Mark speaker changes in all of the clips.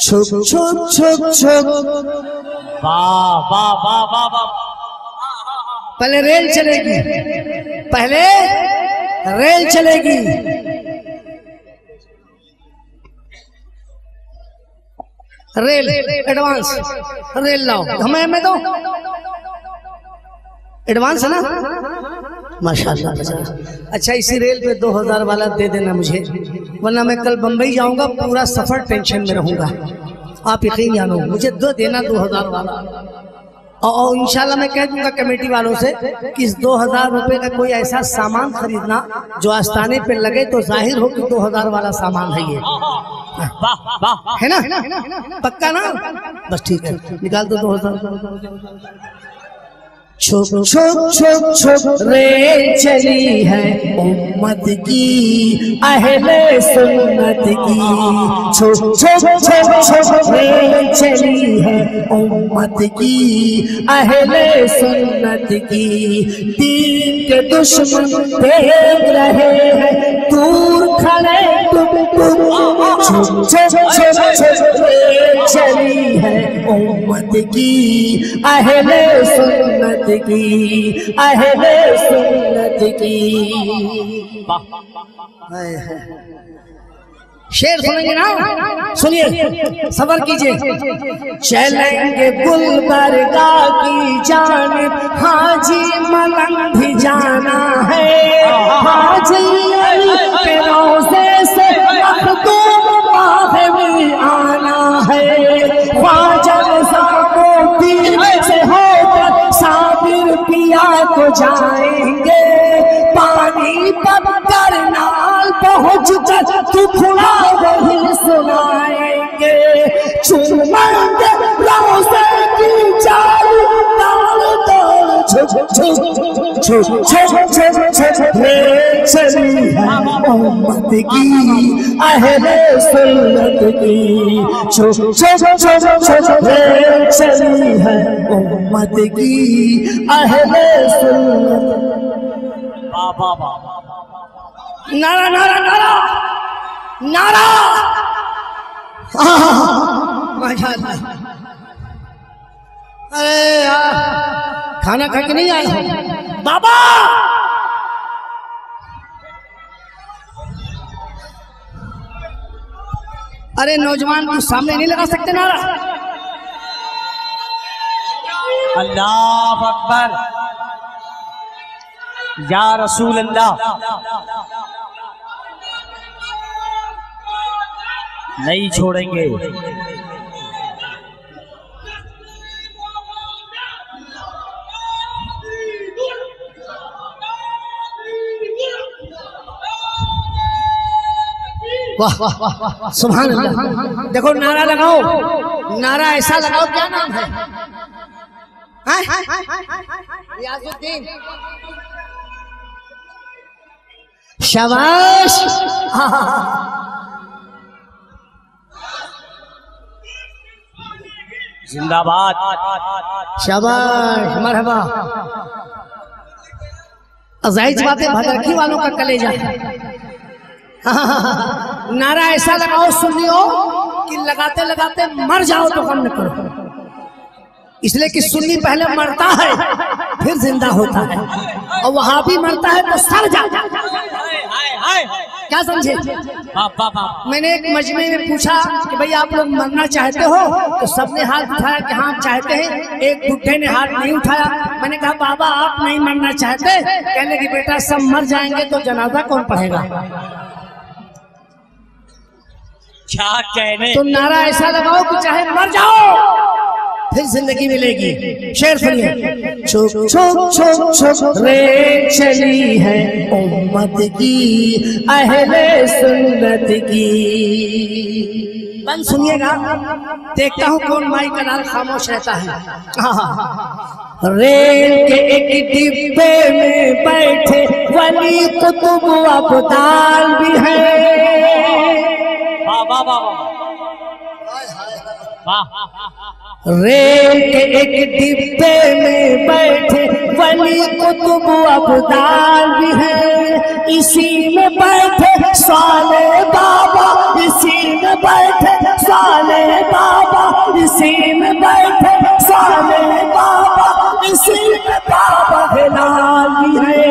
Speaker 1: छुप छुप छुप छुप।
Speaker 2: वाह वाह वाह वाह वाह।
Speaker 1: पहले रेल चलेगी, पहले रेल चलेगी। रेल एडवांस, रेल लाओ हमें मैं दो एडवांस है ना, माशाल्लाह। अच्छा इसी रेल पे 2000 वाला दे देना मुझे, वरना मैं कल बंबई जाऊंगा, पूरा सफर टेंशन में रहूंगा। आप यकीन जानो मुझे दो देना 2000 वाला, और इंशाल्लाह मैं कह दूंगा कमेटी वालों से कि इस 2000 रुपए का कोई ऐसा सामान खरीदना जो आस्थाने पे लगे तो जाहिर हो कि 2000 वाला सामान है ये, है ना, पक्का ना? बस ठीक है, निकाल दो 2000। छुप छुप छुप छुप रेल चली है उम्मत की, अहले सुन्नत की। छुप छुप छुप छुप रेल चली है उम्मत की, अहले सुन्नत की। दीन के दुश्मन देख रहे हैं दूर खड़े तुम। छुप छुप छुप छुप रेल चली है उम्मत की, अहले सुन्नत की, अहले सुन्नत की। शेर सुनेंगे ना, सुनिए सबर कीजिए। चलेंगे गुलबर्गा की जानिब, हाजी मलंग भी जाना है। हाजी के रोज़े से मखदूम बाग़ में आना है। ख्वाजा निज़ामुद्दीन से होकर साबिर पिया को जाएंगे। पानी पत्थर नाल पहुँच कर टुकड़ा वही सुनाएंगे। चुमेंगे रोज़े की चाली ताल ताल। छुप छुप छुप छुप छुप छुप रेल चली है उम्मत की, अहले सुन्नत की। छुप छुप छुप छुप रेल चली है उम्मत की, अहले सुन्नत। नारा नारा नारा नारा। माशाअल्लाह। अरे यार खाना खा के नहीं आए बाबा। अरे नौजवान को सामने नहीं लगा सकते नारा?
Speaker 2: अल्लाह अकबर, या रसूल अल्लाह। नहीं छोड़ेंगे।
Speaker 1: वाह वाह वाह, सुभान अल्लाह। देखो नारा लगाओ, नारा ऐसा लगाओ, क्या नाम है? रियाजुद्दीन। शाबाश।
Speaker 2: जिंदाबाद।
Speaker 1: शाबाश, मरहबा। जाहिर बात है भद्रखी वालों का कलेजा। नारा ऐसा लगाओ सुनियो कि लगाते लगाते मर जाओ तो कम न करो। इसलिए कि सुन्नी पहले मरता है फिर जिंदा होता है, और वहां भी मरता है तो सड़ जाता है। क्या समझे? मैंने एक मजमे में पूछा कि भाई आप लोग मरना चाहते हो? तो सबने हाथ उठाया कि हाँ चाहते हैं। एक बुढ़े ने हाथ नहीं उठाया। मैंने कहा बाबा आप नहीं मरना चाहते? कहने की बेटा सब मर जाएंगे तो जनाजा कौन पढ़ेगा?
Speaker 2: क्या कहने?
Speaker 1: तो नारा ऐसा लगाओ कि चाहे मर जाओ फिर जिंदगी मिलेगी। शेर सुनिए। छुप छुप छुप छुप रेल चली है उम्मत की, अहले सुन्नत की। बंद सुनिएगा, देखता हूँ कौन माई का नाल खामोश रहता है। रेल के एक डिब्बे में बैठे वली कुतुब अब्दाल भी है।
Speaker 2: वाह वाह वाह।
Speaker 1: रेल के एक डिब्बे में बैठे वली कुतुब अब्दाल भी है। इसी में बैठे साले बाबा, इसी में बैठे साले इसी में बैठे साले बाबा, इसी में बाबा हिलाली है,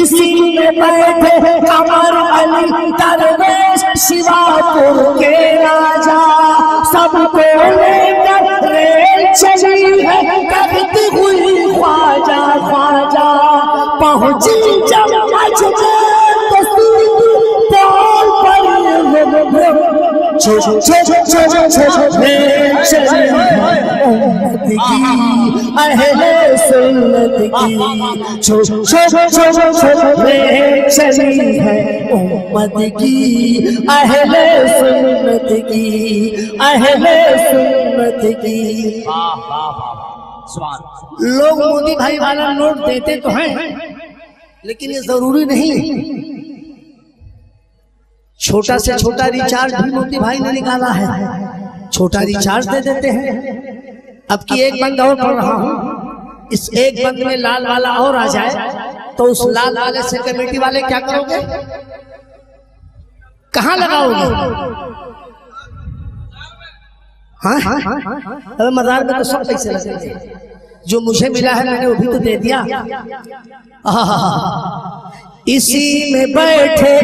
Speaker 1: इसी में बैठे कमर अली दरवेश शिवापुर के राजा, सबको लेकर रेल चली है करती हुई ख्वाजा ख्वाजा, पहुंची जब अहले सुन्नत की चली है उम्मत की, अहले सुन्नत की, अहले सुन्नत की। लोग मोदी भाई वाला नोट देते तो हैं, लेकिन ये जरूरी नहीं। छोटा से छोटा रिचार्ज भी मोदी भाई ने निकाला है, छोटा रिचार्ज दे देते हैं। अब की एक बंद और पढ़ रहा हूं, इस एक बंद में लाल वाला और आ जाए तो उस लाल वाले से कमेटी वाले क्या करोगे, कहां लगाओगे? हाँ अरे मजार में तो सब पैसे लगेंगे, जो मुझे मिला है मैंने वो भी तो दे दिया। इसी में बैठे,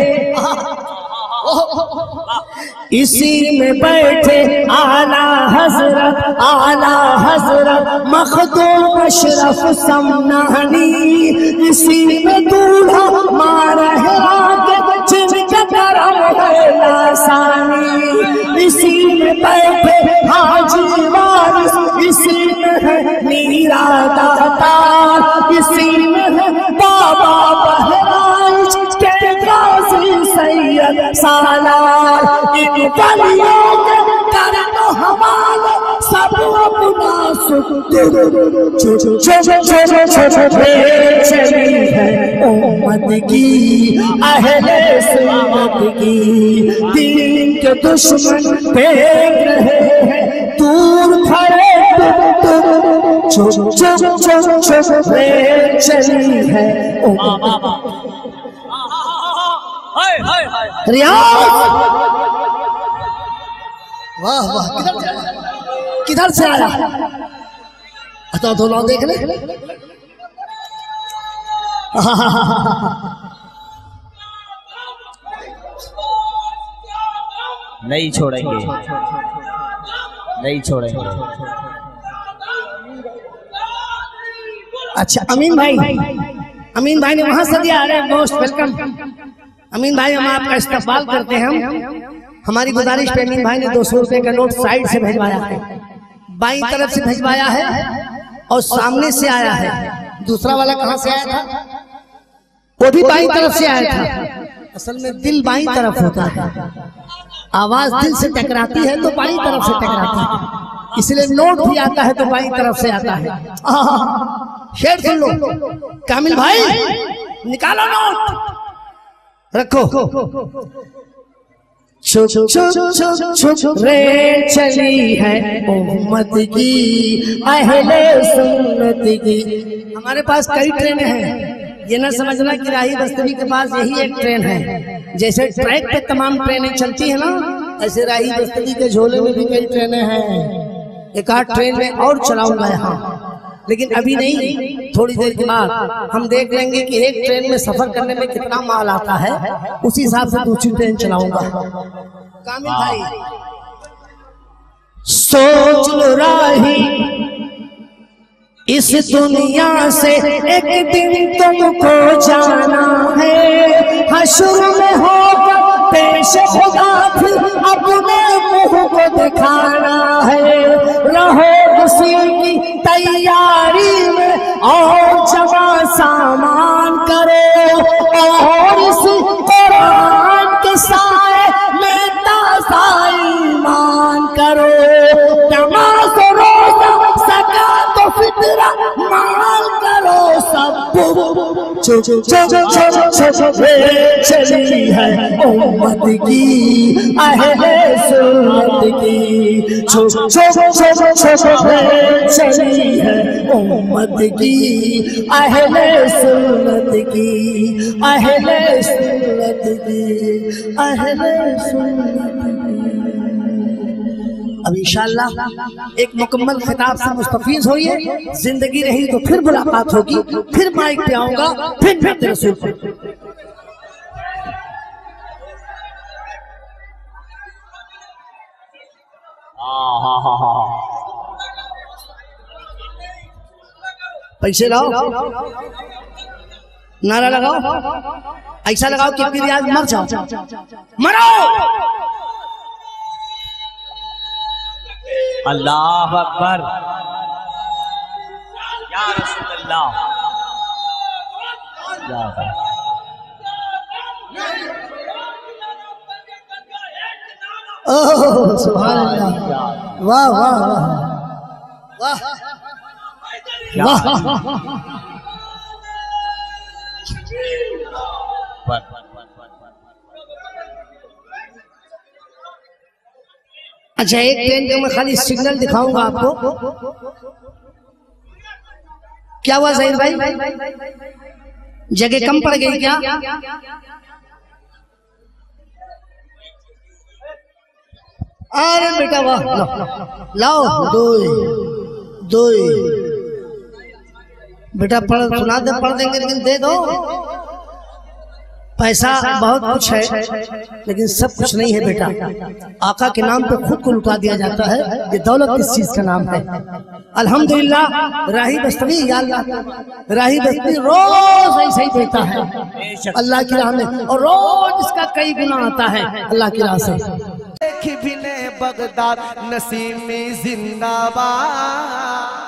Speaker 1: इसी में बैठे आला हजरत मखदूम अशरफ समनानी, इसी में दूल्हा मारा है आगे जिनका करम है लासानी, इसी में बैठे हाजी वारिस, इसी में है मीरा दातार, इसी में है बाबा बहराइच के गाजी सैयद सालार, इन वलियों के करनो हवाले सब अपना सुख चली है उम्मत की, अहले सुन्नत की। दीन के दुश्मन देख रहे हैं दूर खड़े, चली है उम्मत। रियाज वाह वाह, किधर से आया? तो दोनों देख ले।
Speaker 2: नहीं छोड़ेंगे, नहीं छोड़ेंगे।
Speaker 1: अच्छा अमीन भाई ने वहां से दिया। अरे मोस्ट वेलकम अमीन भाई, हम आपका इस्तकबाल करते हैं। हमारी गुजारिश पे अमीन भाई ने 200 रुपए का नोट साइड से भिजवाया है, बाईं तरफ से भिजवाया है और सामने से आया है। दूसरा वाला कहां से आया था? वो भी बाईं तरफ से आया था। असल में दिल बाईं तरफ होता है, आवाज दिल से टकराती है तो बाईं तरफ से टकराती है, इसलिए नोट भी आता है तो बाईं तरफ से आता है। शेर सुन लो कामिल भाई, निकालो नोट, रखो। रे चली है उम्मत की, अहले सुन्नत की। हमारे पास कई ट्रेनें हैं, ये ना समझना कि राही बस्तवी के पास यही एक ट्रेन है। जैसे ट्रैक पे तमाम ट्रेनें चलती है ना, ऐसे राही बस्तवी के झोले में भी कई ट्रेनें हैं। एक आध ट्रेन में और चलाऊंगा यहाँ, लेकिन अभी नहीं, थोड़ी देर के बाद हम देख लेंगे कि एक ट्रेन में सफर करने में कितना माल आता है, उसी हिसाब से दूसरी ट्रेन चलाऊंगा। कामिल भाई सोच लो राही, इस दुनिया से एक दिन तुमको जाना है, हश्र में होगा पेश खुदा फिर अपने मुंह को दिखाना है। रहो उसी की तैयारी में और जमा सामान करो, और इस कुरान के साए में ताज़ा ईमान करो। नमाज रोज़ा ज़कात फित्रा माल करो सब, चली है उम्मत की, अहले सुन्नत की। चली है उम्मत की, अहले सुन्नत की, अहले सुन्नत की, अहले सुन्नत की। अब इंशाअल्लाह एक मुकम्मल खिताब से मुस्तफीज होइए, जिंदगी रही तो फिर मुलाकात होगी, फिर माइक पे आऊंगा, फिर नाते रसूल पे। पैसे लाओ, नारा लगाओ, ऐसा लगाओ कि फिर आज मर जाओ, मरो।
Speaker 2: अल्लाह अकबर, या रसूल अल्लाह, या
Speaker 1: ओह सुभान अल्लाह, वाह वाह वाह वाह वाह। अच्छा, एक ट्रेन का मैं खाली सिग्नल दिखाऊंगा आपको। क्या हुआ ज़हीर भाई, जगह कम पड़ गई क्या? अरे बेटा वाह, लाओ दो दो बेटा, पढ़ सुना दे, पढ़ देंगे लेकिन दे दो। पैसा बहुत कुछ है लेकिन सब कुछ नहीं है बेटा। आका के नाम पे खुद को लुटा दिया जाता है, ये दौलत किस चीज का नाम है? अल्हम्दुलिल्लाह राही बस्तवी, या अल्लाह राही बस्तवी रोज ऐसे ही देता है अल्लाह की राह में, और रोज इसका कई गुना आता है अल्लाह की राह से।
Speaker 3: बगदाद नसीमी जिंदाबाद।